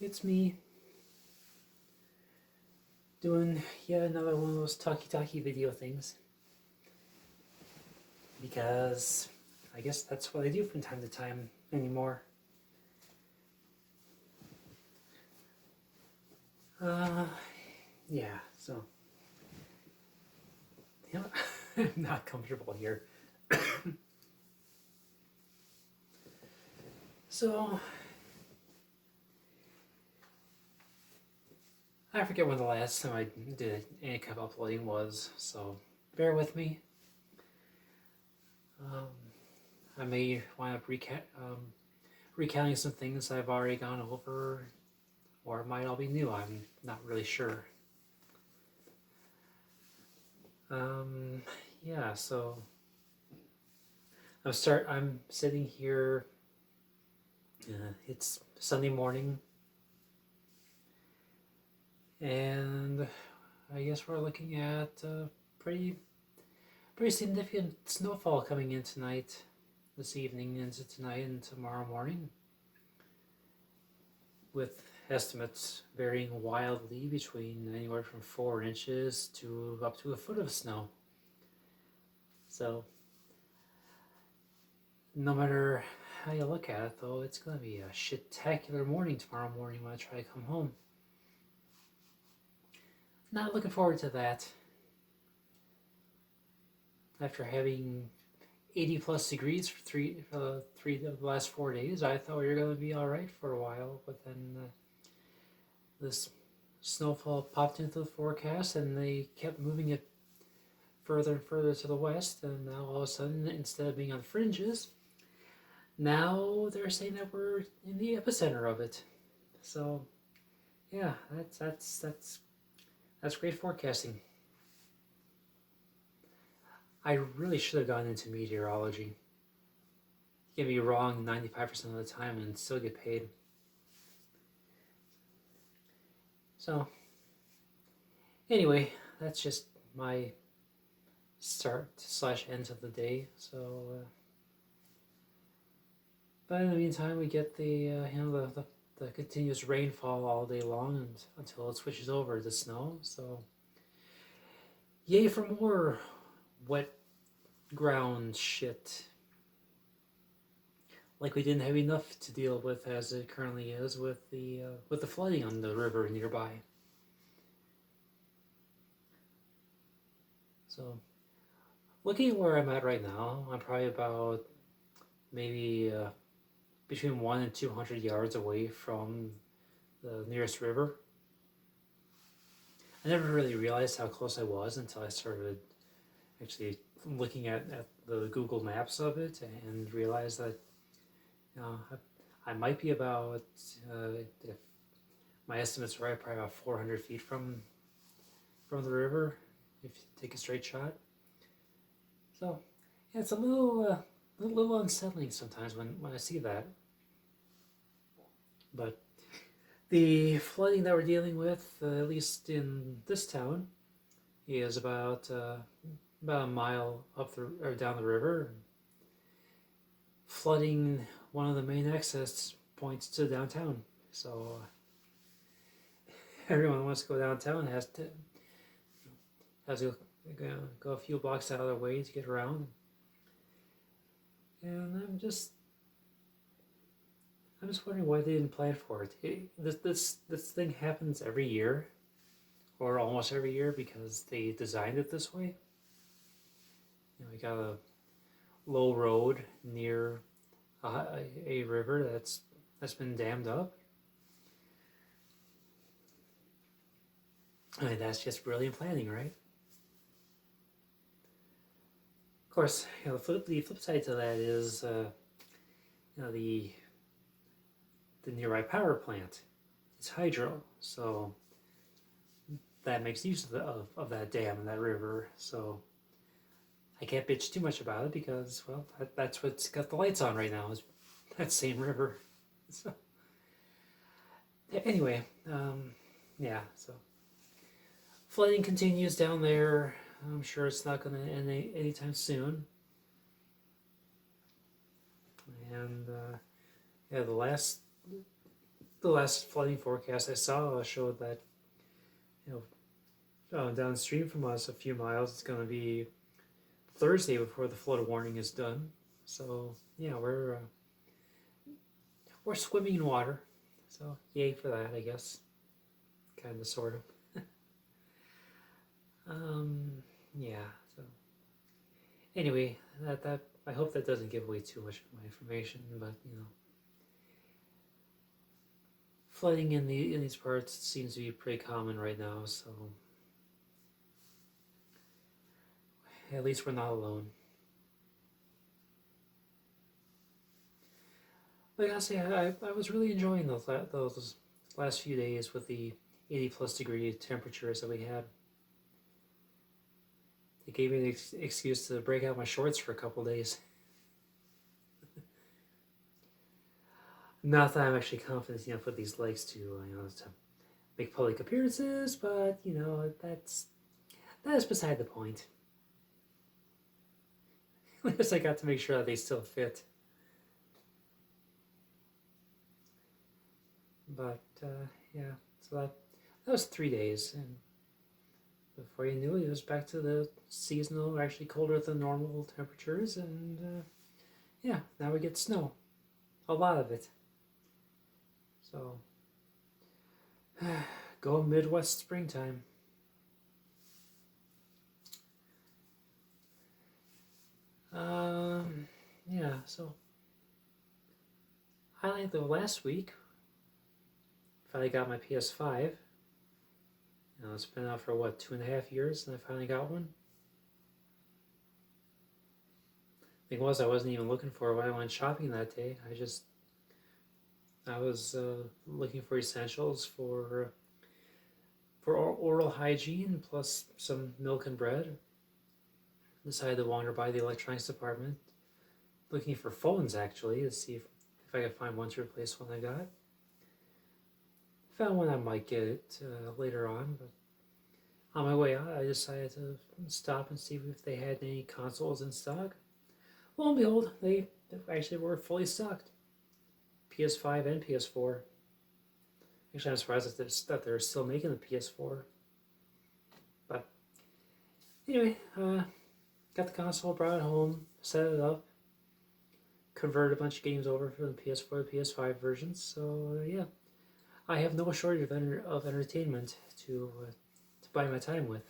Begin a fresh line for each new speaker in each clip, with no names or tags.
It's me doing yet another one of those talkie video things because I guess that's what I do from time to time anymore. Yeah, so I'm not comfortable here. So I forget when the last time I did any kind of uploading was, so bear with me. I may wind up recounting some things I've already gone over, or it might all be new. I'm not really sure. Yeah, so I'm sitting here. It's Sunday morning, and I guess we're looking at pretty significant snowfall coming in tonight, this evening, into tonight and tomorrow morning, with estimates varying wildly between anywhere from 4 inches to up to a foot of snow. So no matter how you look at it, though, it's going to be a shit-tacular morning tomorrow morning when I try to come home. Not looking forward to that. After having 80 plus degrees for three of the last 4 days, I thought we were going to be all right for a while, but then this snowfall popped into the forecast, and they kept moving it further and further to the west, and now all of a sudden, instead of being on the fringes, now they're saying that we're in the epicenter of it. So yeah, that's great forecasting. I really should have gone into meteorology. You can be wrong 95% of the time and still get paid. So anyway, that's just my start/end of the day. So but in the meantime, we get the continuous rainfall all day long and until it switches over to snow. So yay for more wet ground shit. Like we didn't have enough to deal with as it currently is with the flooding on the river nearby. So looking at where I'm at right now, I'm probably about maybe between 1 and 200 yards away from the nearest river. I never really realized how close I was until I started actually looking at the Google Maps of it and realized that I might be about, if my estimate's right, probably about 400 feet from the river if you take a straight shot. So yeah, it's a little unsettling sometimes when I see that. But the flooding that we're dealing with, at least in this town, is about a mile up or down the river, flooding one of the main access points to downtown. So everyone who wants to go downtown has to go a few blocks out of their way to get around. And I'm just wondering why they didn't plan for it. This thing happens every year, or almost every year, because they designed it this way. We got a low road near a river that's been dammed up. I mean, that's just brilliant planning, right? Of course, the flip side to that is the nearby power plant. It's hydro, so that makes use of that dam and that river. So I can't bitch too much about it because, well, that's what's got the lights on right now, is that same river. So anyway, yeah, so flooding continues down there. I'm sure it's not going to end anytime soon. And yeah, the last the last flooding forecast I saw showed that, you downstream from us a few miles, it's going to be Thursday before the flood warning is done. So yeah, we're swimming in water. So yay for that, I guess. Kind of, sort of. Yeah. So anyway, that I hope that doesn't give away too much of my information, but flooding in these parts seems to be pretty common right now. So at least we're not alone. Like I say, I was really enjoying those last few days with the 80+ degree temperatures that we had. It gave me an excuse to break out my shorts for a couple days. Not that I'm actually confident enough with these legs to make public appearances, but that is beside the point. At least I got to make sure that they still fit. But yeah, so that was 3 days, and before you knew it, it was back to the seasonal, actually colder than normal temperatures, and yeah, now we get snow, a lot of it. So, go Midwest springtime. Yeah, so highlight the last week. Finally got my PS5. It's been out for what, 2.5 years, and I finally got one. The thing was, I wasn't even looking for it when I went shopping that day. I was looking for essentials for oral hygiene plus some milk and bread. Decided to wander by the electronics department, looking for phones actually to see if I could find one to replace one I got. Found one I might get it later on, but on my way out, I decided to stop and see if they had any consoles in stock. Lo and behold, they actually were fully stocked. PS5 and PS4. Actually, I'm surprised that they're still making the PS4. But anyway, got the console, brought it home, set it up, converted a bunch of games over from the PS4 to PS5 versions. So yeah, I have no shortage of entertainment to buy my time with.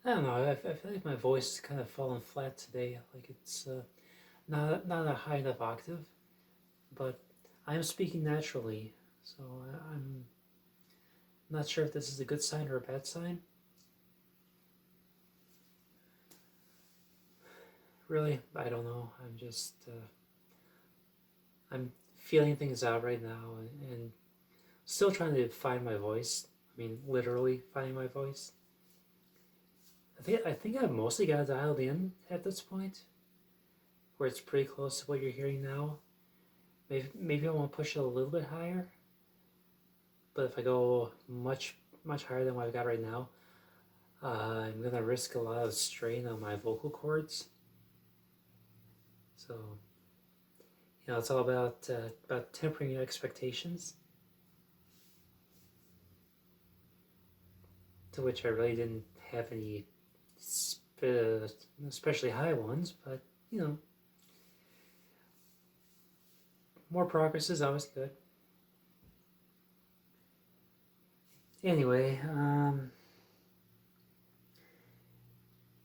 I don't know. I feel like my voice is kind of falling flat today. Like it's not a high enough octave, but I'm speaking naturally, so I'm not sure if this is a good sign or a bad sign. Really, I don't know. I'm just I'm feeling things out right now, and still trying to find my voice. I mean, literally finding my voice. I think I've mostly got it dialed in at this point, where it's pretty close to what you're hearing now. Maybe I want to push it a little bit higher, but if I go much higher than what I've got right now, I'm gonna risk a lot of strain on my vocal cords. So it's all about tempering your expectations, to which I really didn't have any especially high ones, but more progress is always good. Anyway,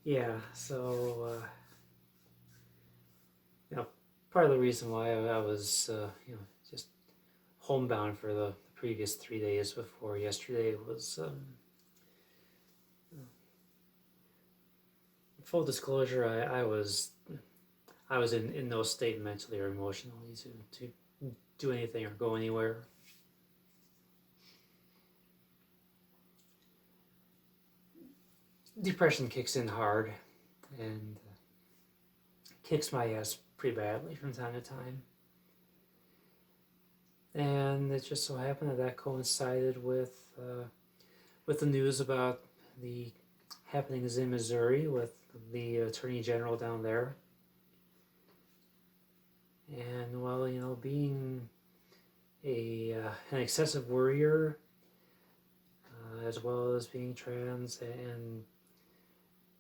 yeah, so part of the reason why I was just homebound for the previous 3 days before yesterday was full disclosure, I was in no state mentally or emotionally to do anything or go anywhere. Depression kicks in hard and kicks my ass pretty badly from time to time. And it just so happened that coincided with the news about the happenings in Missouri with the Attorney General down there. And well, being an excessive worrier, as well as being trans and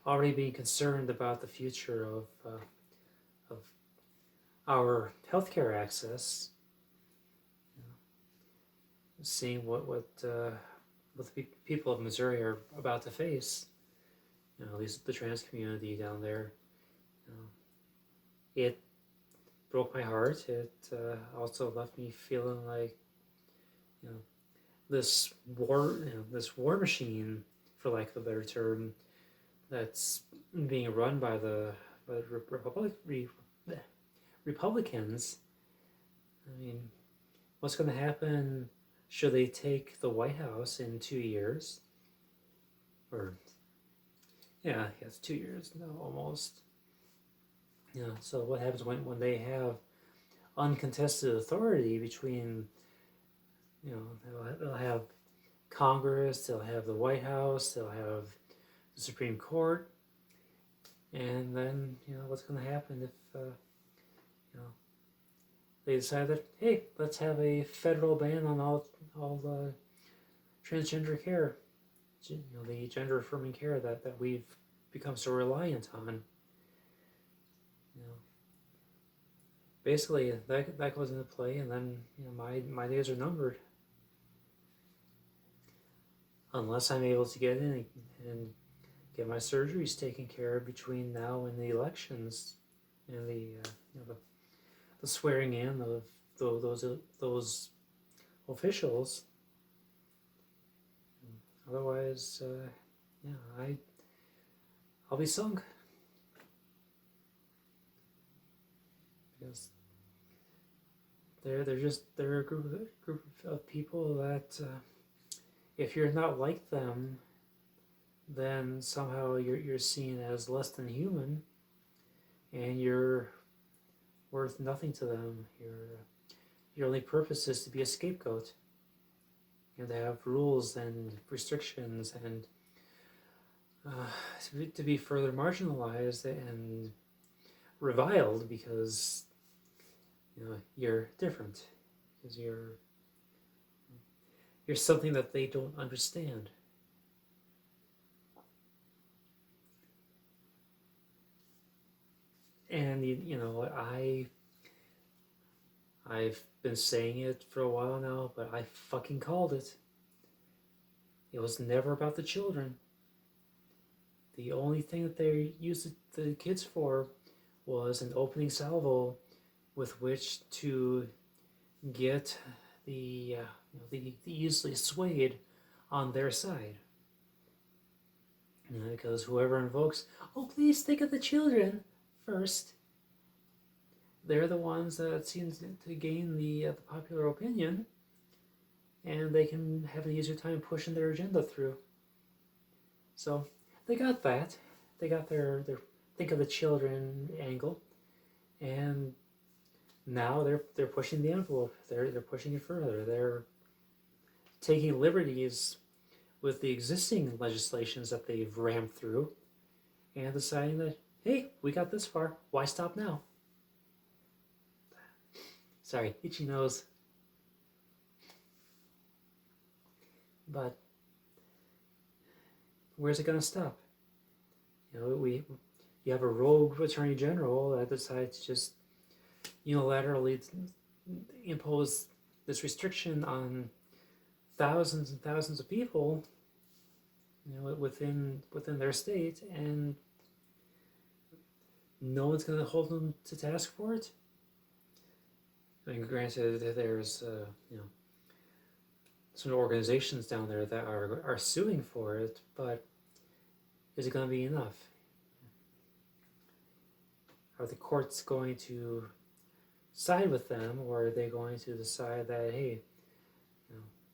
already being concerned about the future of our healthcare access, seeing what the people of Missouri are about to face, at least the trans community down there, it broke my heart. It also left me feeling like, this war machine, for lack of a better term, that's being run by the Republicans. I mean, what's going to happen should they take the White House in 2 years? Or, yeah, it's 2 years now, almost. So what happens when they have uncontested authority between, they'll have Congress, they'll have the White House, they'll have the Supreme Court, and then, what's going to happen if, they decide that, hey, let's have a federal ban on all transgender care, the gender affirming care that we've become so reliant on. Basically that goes into play, and then my days are numbered unless I'm able to get in and get my surgeries taken care of between now and the elections and the swearing in of those officials. Otherwise, I'll be sunk. Because they're a group of people that if you're not like them, then somehow you're seen as less than human, and you're worth nothing to them. Your only purpose is to be a scapegoat, and to have rules and restrictions, and to be further marginalized and reviled because you're different, because you're something that they don't understand. And I've been saying it for a while now, but I fucking called it. It was never about the children. The only thing that they used the kids for was an opening salvo with which to get the easily swayed on their side. Because whoever invokes, oh, please think of the children first, they're the ones that seem to gain the popular opinion, and they can have an easier time pushing their agenda through. So they got that. They got their think of the children angle, and now they're pushing the envelope. They're pushing it further. They're taking liberties with the existing legislations that they've rammed through, and deciding that, hey, we got this far. Why stop now? Sorry, itchy nose. But where's it going to stop? You have a rogue attorney general that decides to just unilaterally impose this restriction on thousands and thousands of people, within their state, and no one's going to hold them to task for it. I mean, granted, there's some organizations down there that are suing for it, but is it going to be enough? Are the courts going to side with them, or are they going to decide that, hey,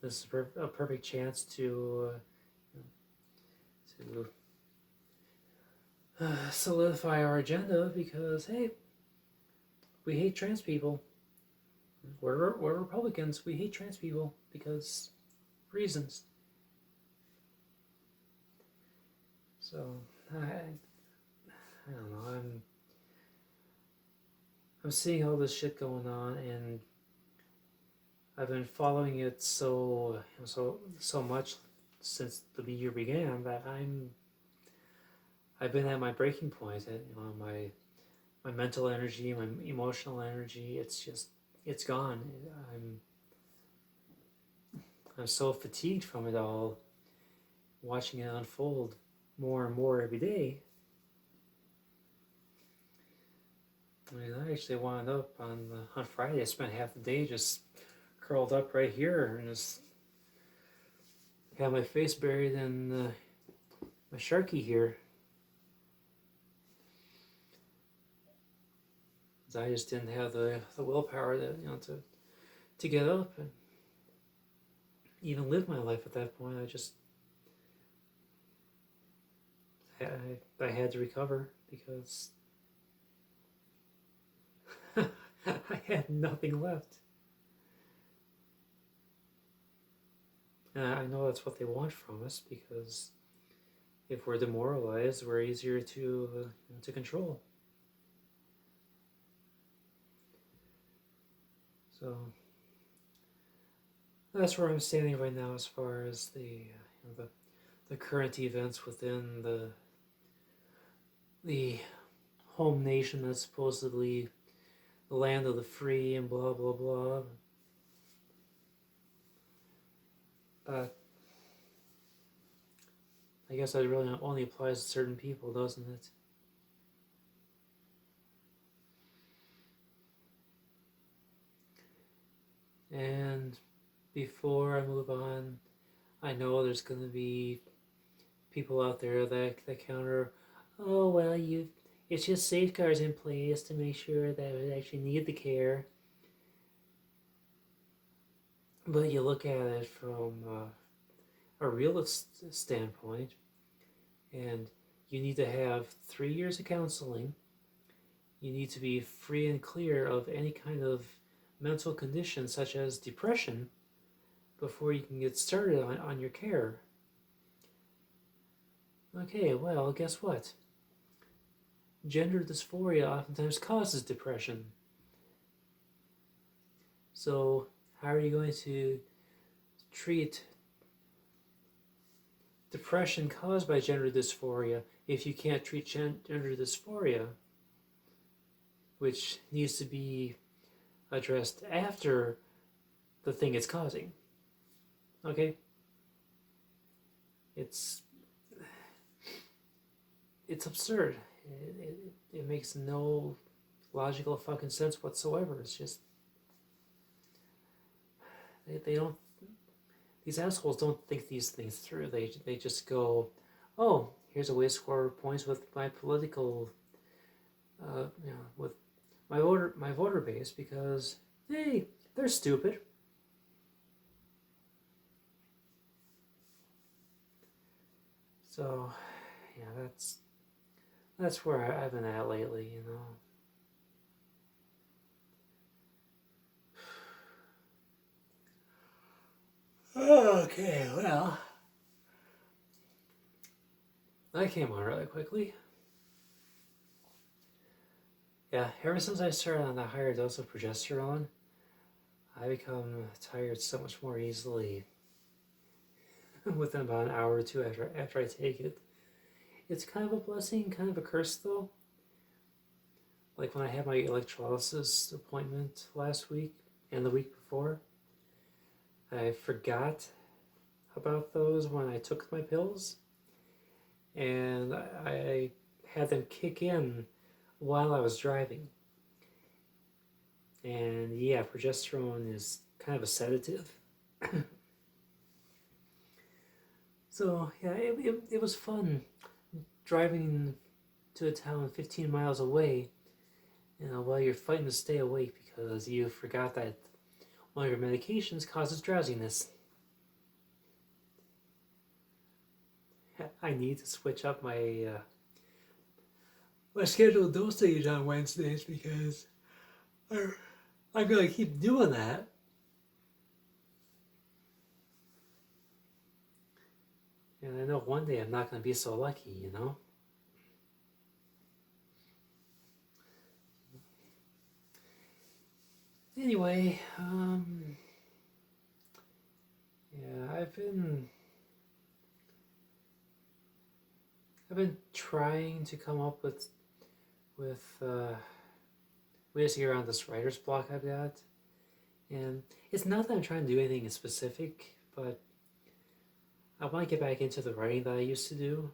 this is a perfect chance to solidify our agenda because, hey, we hate trans people. We're Republicans. We hate trans people because reasons. So I don't know. I'm seeing all this shit going on, and I've been following it so much since the year began that I've been at my breaking point. My mental energy, my emotional energy, it's gone. I'm I'm so fatigued from it all, watching it unfold more and more every day. I mean, I actually wound up on Friday. I spent half the day just curled up right here and just had my face buried in my Sharky here. I just didn't have the willpower to get up and even live my life at that point. I had to recover because I had nothing left. And I know that's what they want from us, because if we're demoralized, we're easier to control. So that's where I'm standing right now as far as the current events within the home nation that's supposedly the land of the free and blah blah blah. But I guess that really only applies to certain people, doesn't it? And before I move on, I know there's going to be people out there that counter, oh, well, it's just safeguards in place to make sure that we actually need the care. But you look at it from a realist standpoint, and you need to have 3 years of counseling. You need to be free and clear of any kind of mental condition such as depression before you can get started on your care. Okay, well, guess what? Gender dysphoria oftentimes causes depression. So how are you going to treat depression caused by gender dysphoria if you can't treat gender dysphoria, which needs to be addressed after the thing it's causing? Okay? It's absurd. It makes no logical fucking sense whatsoever. It's just they don't. These assholes don't think these things through. They just go, oh, here's a way to score points with my political, with my voter base, because hey, they're stupid. So, yeah, that's where I've been at lately, you know. Okay, well, that came on really quickly. Yeah, ever since I started on a higher dose of progesterone, I become tired so much more easily within about an hour or two after I take it. It's kind of a blessing, kind of a curse though. Like when I had my electrolysis appointment last week and the week before, I forgot about those when I took my pills, and I had them kick in while I was driving. And yeah, progesterone is kind of a sedative. So yeah, it was fun driving to a town 15 miles away, you know, while you're fighting to stay awake because you forgot that one of your medications causes drowsiness. I need to switch up my my scheduled dosage on Wednesdays because I'm gonna keep doing that. And I know one day I'm not gonna be so lucky, you know. Anyway, yeah, I've been trying to come up with ways to get around this writer's block I've got, and it's not that I'm trying to do anything specific, but I want to get back into the writing that I used to do.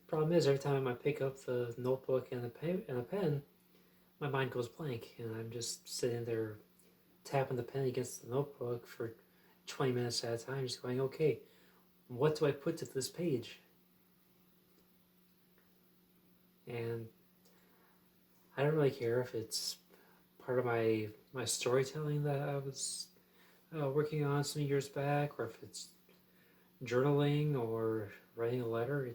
Problem is, every time I pick up the notebook and a pen, my mind goes blank, and I'm just sitting there tapping the pen against the notebook for 20 minutes at a time, just going, okay, what do I put to this page? And I don't really care if it's part of my storytelling that I was working on some years back, or if it's journaling or writing a letter.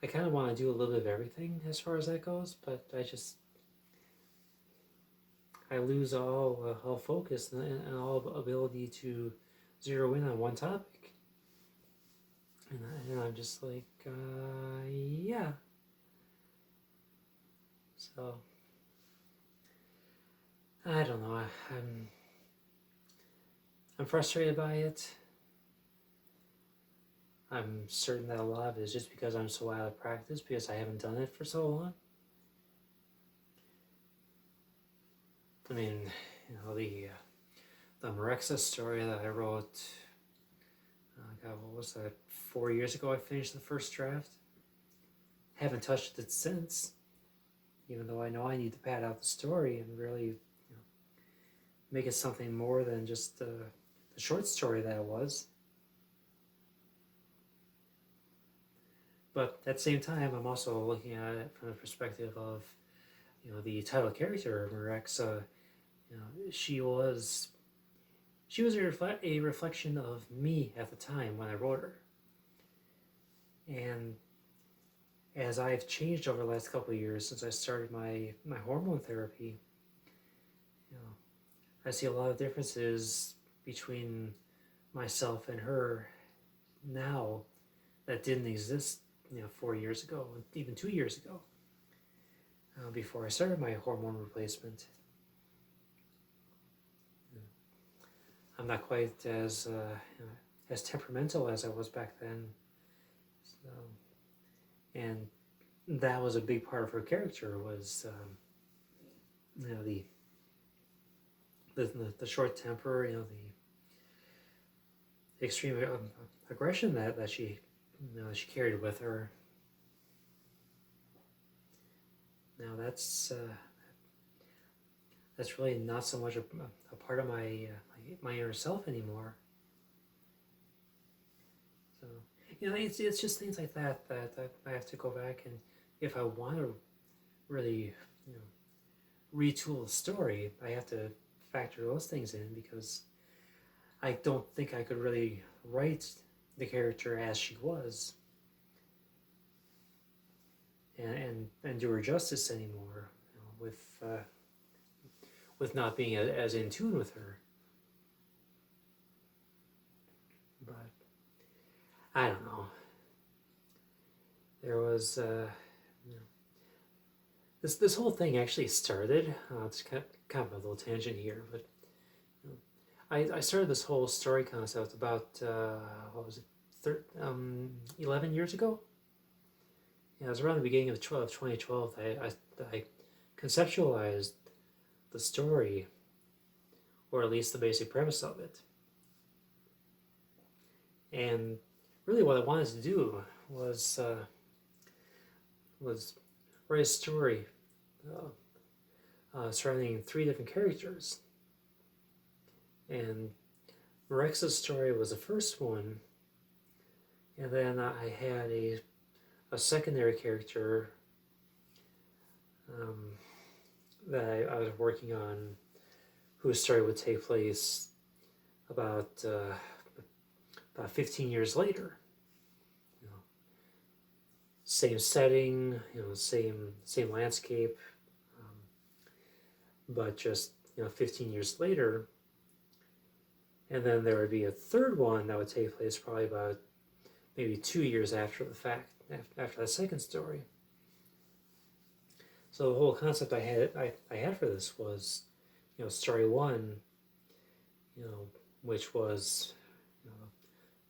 I kind of want to do a little bit of everything as far as that goes, but I lose all focus and all ability to zero in on one topic. And I'm just like, yeah. So, I don't know. I'm frustrated by it. I'm certain that a lot of it is just because I'm so out of practice, because I haven't done it for so long. I mean, the Marexa story that I wrote, God, what was that? 4 years ago I finished the first draft. Haven't touched it since, even though I know I need to pad out the story and really make it something more than just the short story that it was. But at the same time, I'm also looking at it from the perspective of, the title character, Marexa. She was a reflection of me at the time when I wrote her. And as I've changed over the last couple of years since I started my hormone therapy, I see a lot of differences between myself and her now that didn't exist 4 years ago, even 2 years ago, before I started my hormone replacement. I'm not quite as temperamental as I was back then, so, and that was a big part of her character, was the short temper, the extreme aggression that she she carried with her. Now that's really not so much a part of my inner self anymore. So it's just things like that I have to go back, and if I want to really retool the story, I have to factor those things in, because I don't think I could really write the character as she was and do her justice anymore, with not being as in tune with her. But I don't know. There was this whole thing actually started. It's kind of a little tangent here, but I started this whole story concept about what was it, 11 years ago. Yeah, it was around the beginning of 2012. I conceptualized the story, or at least the basic premise of it. And really, what I wanted to do was write a story surrounding 3 different characters. And Rex's story was the first one, and then I had a secondary character that I was working on, whose story would take place about 15 years later. Same setting, same landscape, but just 15 years later. And then there would be a third one that would take place probably about maybe 2 years after the fact, after that second story. So the whole concept I had for this was, story one, you know, which was, you know,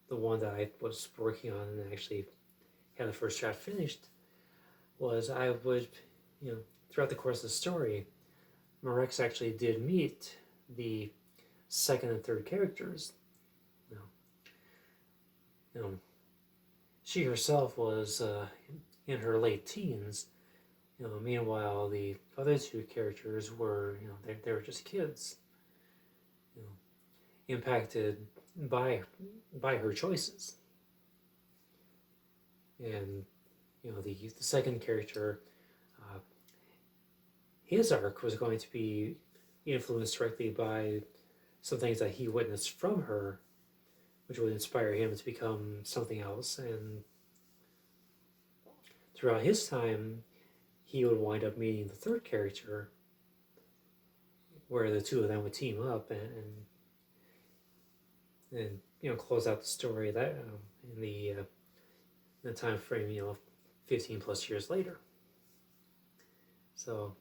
the one that I was working on and actually had the first draft finished, was I would, throughout the course of the story, Marex actually did meet the second and third characters. You know, you know she herself was in her late teens. Meanwhile, the other two characters were, they were just kids, you know, impacted by her choices. And the second character, uh, his arc was going to be influenced directly by some things that he witnessed from her, which would inspire him to become something else. And throughout his time, he would wind up meeting the third character, where the two of them would team up and close out the story that in the time frame 15 plus years later. So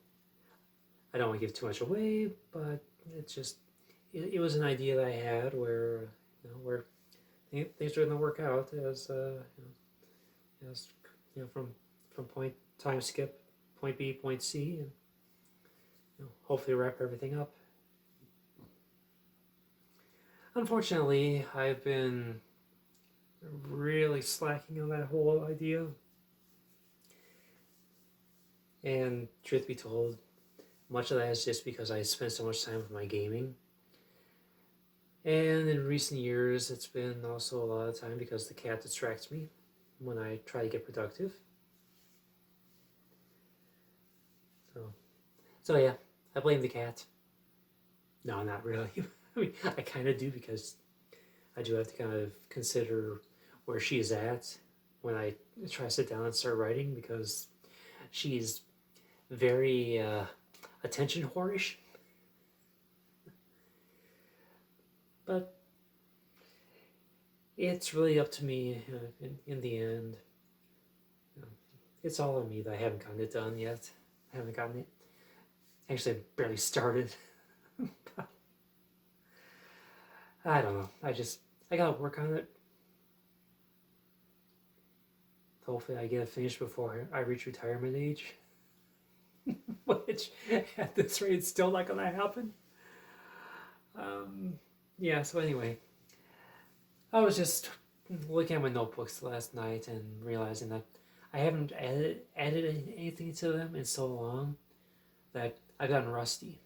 I don't want to give too much away, but it was an idea that I had where where things are going to work out as from point time skip point B point C, and hopefully wrap everything up. Unfortunately, I've been really slacking on that whole idea, and truth be told, much of that is just because I spend so much time with my gaming. And in recent years, it's been also a lot of time because the cat distracts me when I try to get productive. So yeah, I blame the cat. No, not really. I mean, I kind of do, because I do have to kind of consider where she is at when I try to sit down and start writing, because she's very attention whorish. But it's really up to me in the end. It's all on me that I haven't gotten it done yet. I haven't gotten it. Actually, I barely started. I don't know. I gotta work on it. Hopefully I get it finished before I reach retirement age. Which, at this rate, it's still not gonna happen. Yeah, so anyway. I was just looking at my notebooks last night and realizing that I haven't added anything to them in so long that I've gotten rusty.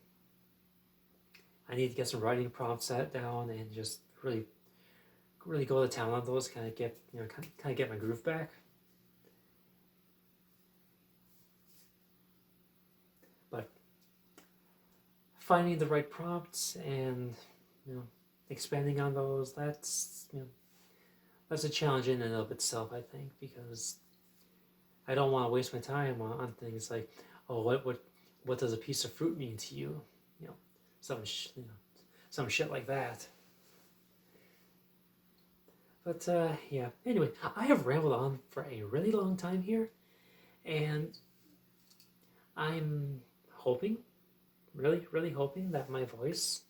I need to get some writing prompts set down and just really go to town on those, kind of get my groove back. But finding the right prompts and expanding on those, that's a challenge in and of itself, I think, because I don't want to waste my time on things like, oh, what does a piece of fruit mean to you? Some shit like that. But yeah. Anyway, I have rambled on for a really long time here, and I'm hoping, really hoping, that my voice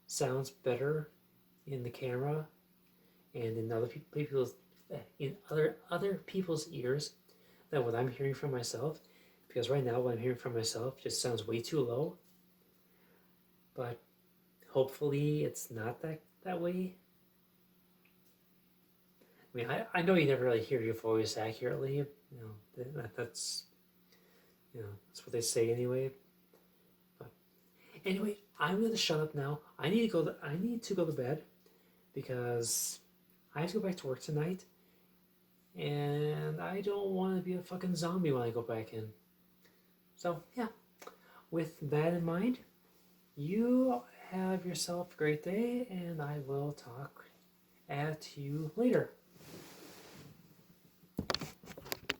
sounds better in the camera and in other people's ears than what I'm hearing from myself. Because right now, what I'm hearing from myself just sounds way too low. But hopefully, it's not that way. I mean, I know you never really hear your voice accurately. That's that's what they say anyway. But anyway, I'm gonna shut up now. I need to go to bed because I have to go back to work tonight, and I don't want to be a fucking zombie when I go back in. So yeah, with that in mind, you have yourself a great day, and I will talk at you later.